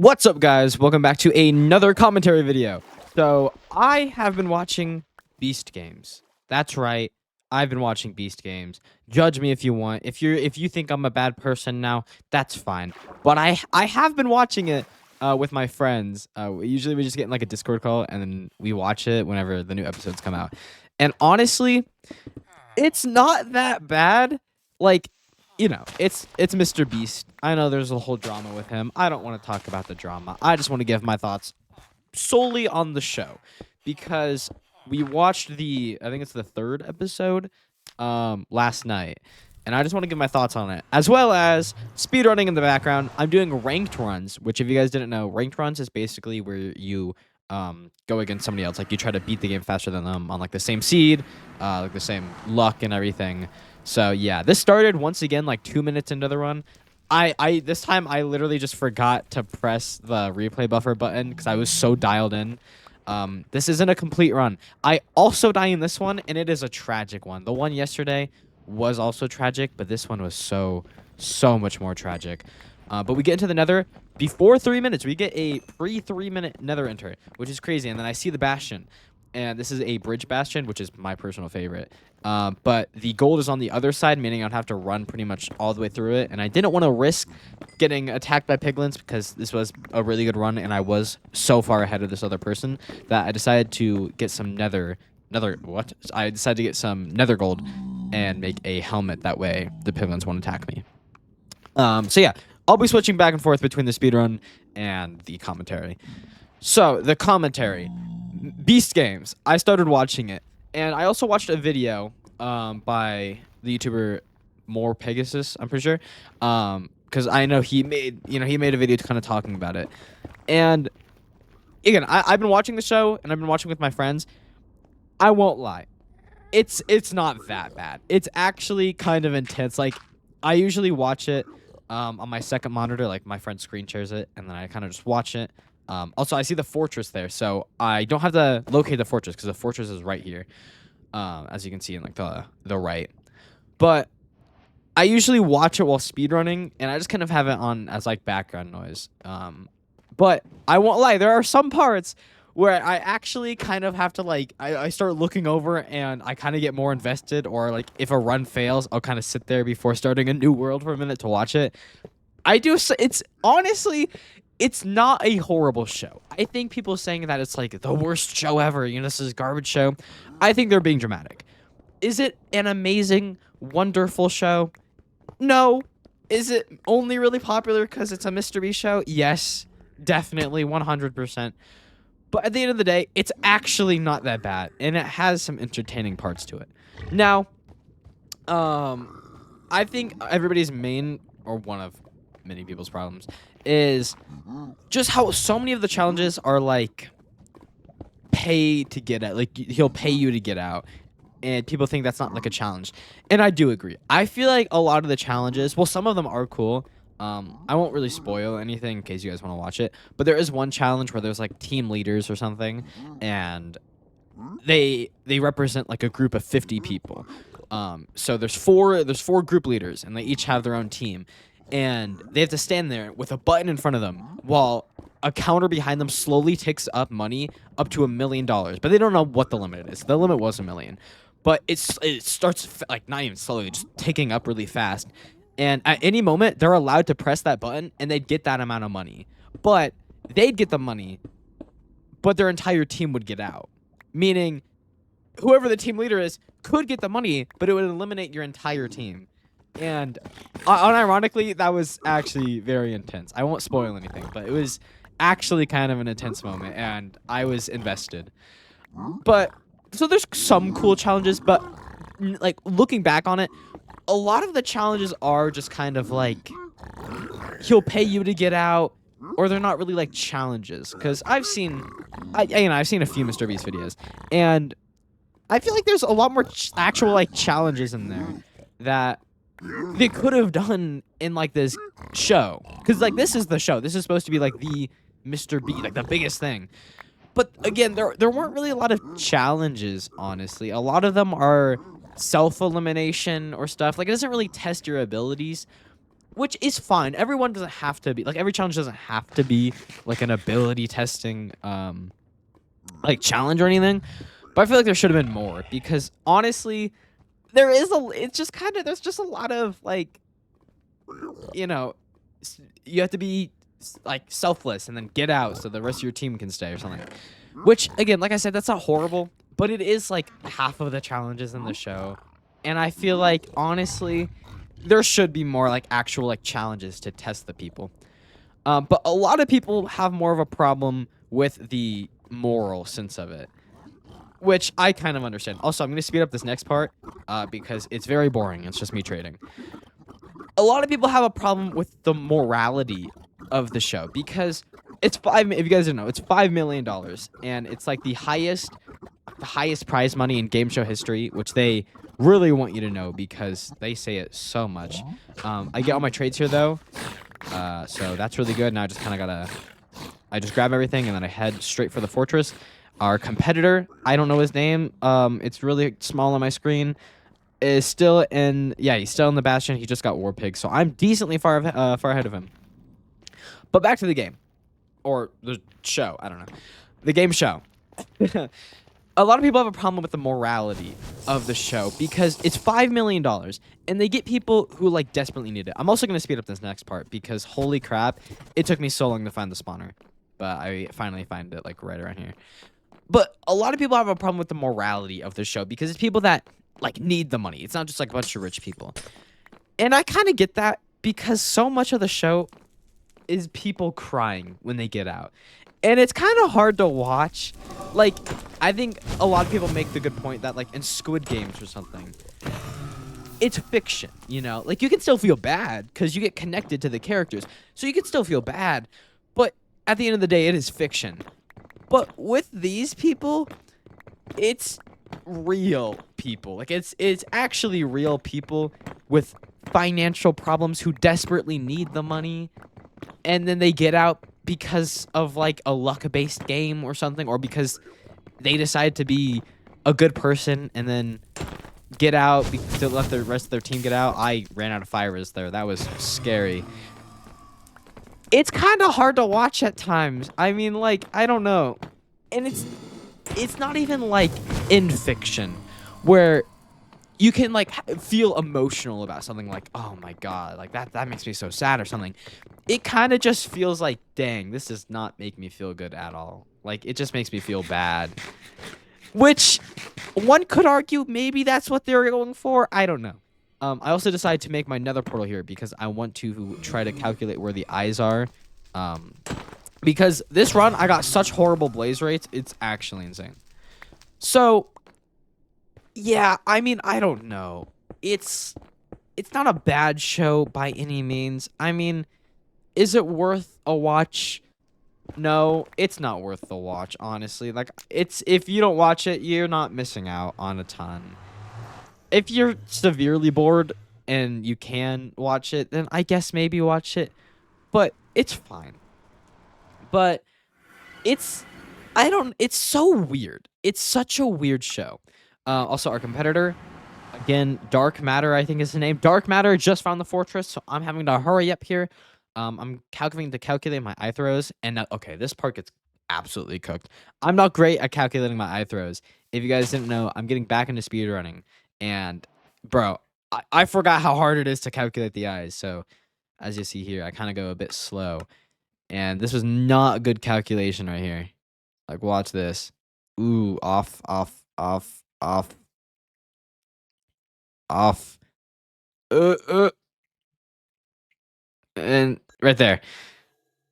What's up, guys? Welcome back to another commentary video. So, I have been watching Beast Games. That's right. I've been watching Beast Games. Judge me if you want. If you think I'm a bad person now, that's fine. But I have been watching it with my friends. Usually we just get in like a Discord call and then we watch it whenever the new episodes come out. And honestly, it's not that bad. Like, it's Mr. Beast. I know there's a whole drama with him. I don't want to talk about the drama. I just want to give my thoughts solely on the show because we watched I think it's the third episode last night, and I just want to give my thoughts on it, as well as speedrunning in the background. I'm doing ranked runs, which if you guys didn't know, ranked runs is basically where you go against somebody else. Like you try to beat the game faster than them on like the same seed, like the same luck and everything. So yeah, this started once again like 2 minutes into the run. This time I literally just forgot to press the replay buffer button because I was so dialed in. This isn't a complete run. I also die in this one, and it is a tragic one. The one yesterday was also tragic, but this one was so much more tragic. But we get into the nether before 3 minutes. We get a pre 3-minute nether enter, which is crazy. And then I see the bastion. And this is a bridge bastion, which is my personal favorite. But the gold is on the other side, meaning I'd have to run pretty much all the way through it. And I didn't want to risk getting attacked by piglins because this was a really good run, and I was so far ahead of this other person that I decided to get some I decided to get some nether gold and make a helmet. That way the piglins won't attack me. So yeah, I'll be switching back and forth between the speedrun and the commentary. So the commentary. Beast Games. I started watching it, and I also watched a video by the YouTuber More Pegasus. I'm pretty sure, because I know he made a video kind of talking about it. And again, I've been watching the show, and I've been watching with my friends. I won't lie, it's not that bad. It's actually kind of intense. Like I usually watch it on my second monitor, like my friend screen shares it, and then I kind of just watch it. Also, I see the fortress there, so I don't have to locate the fortress because the fortress is right here, as you can see in like the right. But I usually watch it while speedrunning, and I just kind of have it on as like background noise. But I won't lie, there are some parts where I actually kind of have to like I start looking over and I kind of get more invested, or like if a run fails, I'll kind of sit there before starting a new world for a minute to watch it. It's honestly. It's not a horrible show. I think people saying that it's like the worst show ever, this is a garbage show. I think they're being dramatic. Is it an amazing, wonderful show? No. Is it only really popular because it's a Mr. Beast show? Yes, definitely, 100%. But at the end of the day, it's actually not that bad, and it has some entertaining parts to it. Now, I think everybody's main, or one of many people's problems, is just how so many of the challenges are like pay to get out. Like he'll pay you to get out, and people think that's not like a challenge. And I do agree. I feel like a lot of the challenges, well, some of them are cool. I won't really spoil anything in case you guys want to watch it, but there is one challenge where there's like team leaders or something, and they represent like a group of 50 people. So there's four group leaders, and they each have their own team. And they have to stand there with a button in front of them while a counter behind them slowly ticks up money up to $1 million. But they don't know what the limit is. The limit was $1 million. But it starts like not even slowly, just ticking up really fast. And at any moment, they're allowed to press that button and they'd get that amount of money. But they'd get the money, but their entire team would get out. Meaning, whoever the team leader is could get the money, but it would eliminate your entire team. And unironically, that was actually very intense. I won't spoil anything, but it was actually kind of an intense moment, and I was invested. But so there's some cool challenges, but like looking back on it, a lot of the challenges are just kind of like he'll pay you to get out, or they're not really like challenges. Because I've seen a few Mr. Beast videos, and I feel like there's a lot more actual like challenges in there that they could have done in like this show, because like this is the show. This is supposed to be like the Mr. B, like the biggest thing. But again, there weren't really a lot of challenges. Honestly, a lot of them are self-elimination or stuff. Like it doesn't really test your abilities. which is fine. Everyone doesn't have to be like every challenge doesn't have to be like an ability testing like challenge or anything. But I feel like there should have been more because honestly, it's just kind of there's just a lot of like, you know, you have to be like selfless and then get out so the rest of your team can stay or something. Which again, like I said, that's not horrible, but it is like half of the challenges in the show. And I feel like honestly, there should be more like actual like challenges to test the people. But a lot of people have more of a problem with the moral sense of it, which I kind of understand. Also, I'm going to speed up this next part because it's very boring. It's just me trading. A lot of people have a problem with the morality of the show because it's if you guys didn't know, it's $5 million, and it's like the highest prize money in game show history, which they really want you to know because they say it so much. I get all my trades here though, so that's really good. Now I just grab everything and then I head straight for the fortress. Our competitor, I don't know his name. It's really small on my screen. Is still in, yeah, he's still in the bastion. He just got war pig, so I'm decently far ahead of him. But back to the game, or the show. I don't know, the game show. A lot of people have a problem with the morality of the show because it's $5 million, and they get people who like desperately need it. I'm also gonna speed up this next part because holy crap, it took me so long to find the spawner, but I finally find it like right around here. But a lot of people have a problem with the morality of the show because it's people that like need the money. It's not just like a bunch of rich people. And I kind of get that because so much of the show is people crying when they get out. And it's kind of hard to watch. Like, I think a lot of people make the good point that like in Squid Games or something, it's fiction, you know? Like you can still feel bad because you get connected to the characters. So you can still feel bad. But at the end of the day, it is fiction. But with these people, it's real people. Like it's actually real people with financial problems who desperately need the money, and then they get out because of like a luck-based game or something, or because they decide to be a good person and then get out to let the rest of their team get out. I ran out of fire resist there. That was scary. It's kind of hard to watch at times. I mean, like, I don't know. And it's not even like in fiction where you can like feel emotional about something like, oh my god, like that makes me so sad or something. It kind of just feels like, dang, this does not make me feel good at all. Like it just makes me feel bad. Which one could argue maybe that's what they're going for. I don't know. I also decided to make my nether portal here because I want to try to calculate where the eyes are. Because this run, I got such horrible blaze rates. It's actually insane. So, yeah, I mean, I don't know. It's not a bad show by any means. I mean, is it worth a watch? No, it's not worth the watch, honestly. Like, if you don't watch it, you're not missing out on a ton. If you're severely bored and you can watch it, then I guess maybe watch it. But it's fine. But it's so weird. It's such a weird show. Also, our competitor, again, Dark Matter, I think is his name. Dark Matter just found the fortress, so I'm having to hurry up here. I'm calculate my eye throws, and okay, this part gets absolutely cooked. I'm not great at calculating my eye throws. If you guys didn't know, I'm getting back into speedrunning, and bro, I forgot how hard it is to calculate the eyes. So as you see here, I kind of go a bit slow, and this was not a good calculation right here. Like, watch this. Ooh, off, off, off, off, off. And right there.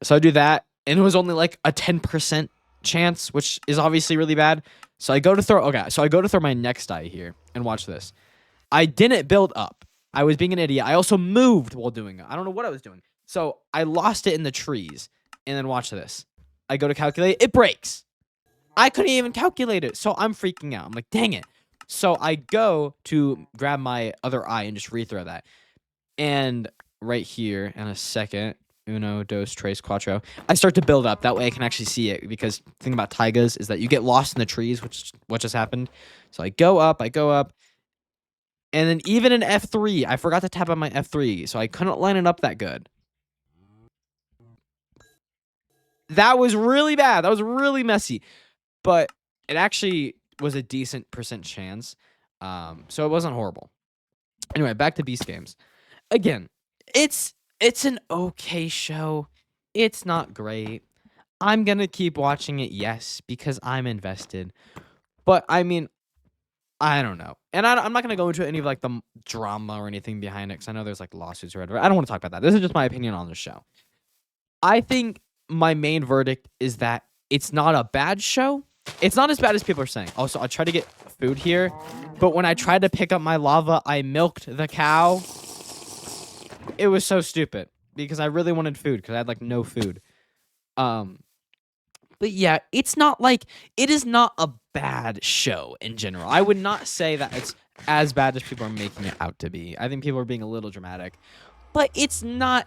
So I do that, and it was only like a 10% chance, which is obviously really bad. So I go to throw my next die here, and watch this. I didn't build up. I was being an idiot. I also moved while doing it. I don't know what I was doing. So I lost it in the trees, and then watch this. I go to calculate, it breaks. I couldn't even calculate it, so I'm freaking out. I'm like, dang it. So I go to grab my other eye and just rethrow that. And right here in a second, uno, dos, tres, cuatro, I start to build up. That way I can actually see it, because the thing about taigas is that you get lost in the trees, which what just happened. So I go up, And then even in F3, I forgot to tap on my F3, so I couldn't line it up that good. That was really bad. That was really messy. But it actually was a decent percent chance. So it wasn't horrible. Anyway, back to Beast Games. Again, it's an okay show. It's not great. I'm gonna keep watching it, yes, because I'm invested. But I mean, I don't know, and I'm not gonna go into any of like the drama or anything behind it because I know there's like lawsuits or whatever. I don't want to talk about that. This is just my opinion on the show. I think my main verdict is that it's not a bad show. It's not as bad as people are saying. Also, I tried to get food here, but when I tried to pick up my lava, I milked the cow. It was so stupid because I really wanted food because I had like no food. But yeah, it's not like it is not a bad show in general. I would not say that it's as bad as people are making it out to be. I think people are being a little dramatic, but it's not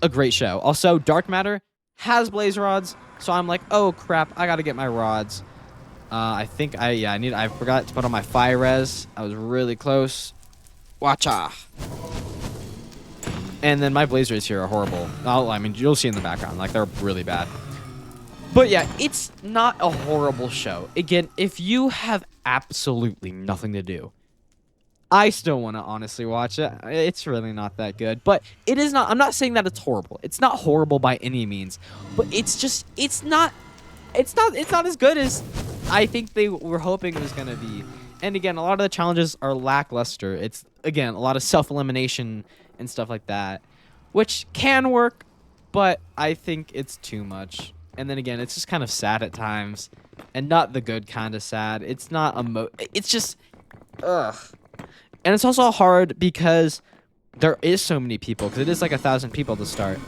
a great show. Also, Dark Matter has blaze rods, so I'm like, oh crap, I gotta get my rods. I forgot to put on my fire res. I was really close. Watcha. And then my blaze rays here are horrible. I mean, you'll see in the background, like they're really bad. But yeah, it's not a horrible show. Again, if you have absolutely nothing to do, I still want to honestly watch it. It's really not that good, but it is not. I'm not saying that it's horrible. It's not horrible by any means, but it's not as good as I think they were hoping it was going to be. And again, a lot of the challenges are lackluster. It's again, a lot of self-elimination and stuff like that, which can work, but I think it's too much. And then again, it's just kind of sad at times, and not the good kind of sad. It's not it's just, ugh. And it's also hard because there is so many people, because it is like 1,000 people to start.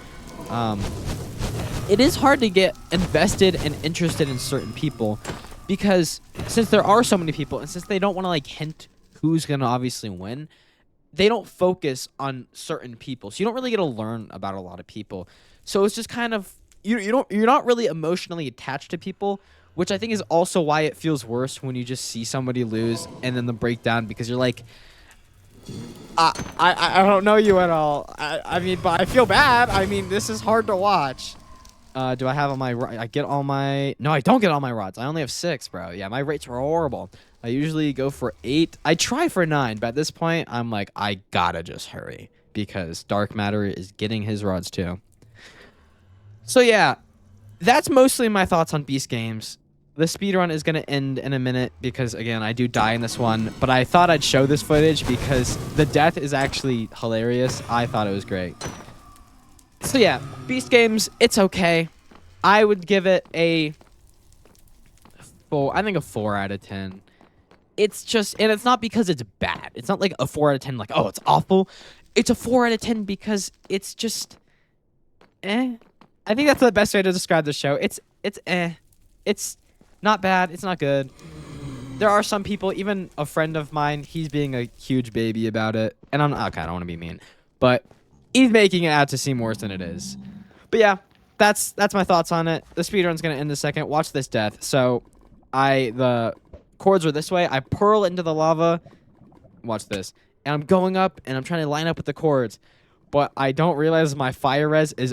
It is hard to get invested and interested in certain people, because since there are so many people, and since they don't want to like hint who's gonna obviously win, they don't focus on certain people, so you don't really get to learn about a lot of people. So it's just kind of you're not really emotionally attached to people, which I think is also why it feels worse when you just see somebody lose and then the breakdown, because you're like, I don't know you at all. I mean, but I feel bad. I mean, this is hard to watch. Do I have all my? I get all my. No, I don't get all my rods. I only have 6, bro. Yeah, my rates are horrible. I usually go for 8. I try for 9, but at this point, I'm like, I gotta just hurry because Dark Matter is getting his rods too. So yeah, that's mostly my thoughts on Beast Games. The speedrun is going to end in a minute because, again, I do die in this one. But I thought I'd show this footage because the death is actually hilarious. I thought it was great. So yeah, Beast Games, it's okay. I would give it a 4. I think a 4 out of 10. It's just, and it's not because it's bad. It's not like a 4 out of 10 like, oh, it's awful. It's a 4 out of 10 because it's just, eh. I think that's the best way to describe the show. It's eh. It's not bad. It's not good. There are some people, even a friend of mine, he's being a huge baby about it. And okay, I don't want to be mean, but he's making it out to seem worse than it is. But yeah, that's my thoughts on it. The speedrun's going to end in a second. Watch this death. So the cords are this way. I pearl into the lava. Watch this. And I'm going up and I'm trying to line up with the cords. But I don't realize my fire res is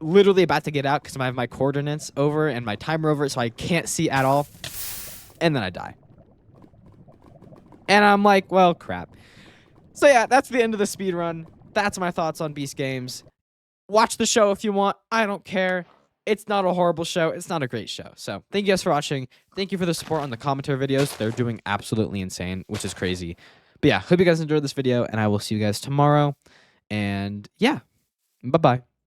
literally about to get out because I have my coordinates over and my timer over, so I can't see at all. And then I die. And I'm like, well, crap. So yeah, that's the end of the speedrun. That's my thoughts on Beast Games. Watch the show if you want. I don't care. It's not a horrible show. It's not a great show. So thank you guys for watching. Thank you for the support on the commentary videos. They're doing absolutely insane, which is crazy. But yeah, hope you guys enjoyed this video, and I will see you guys tomorrow. And yeah, bye-bye.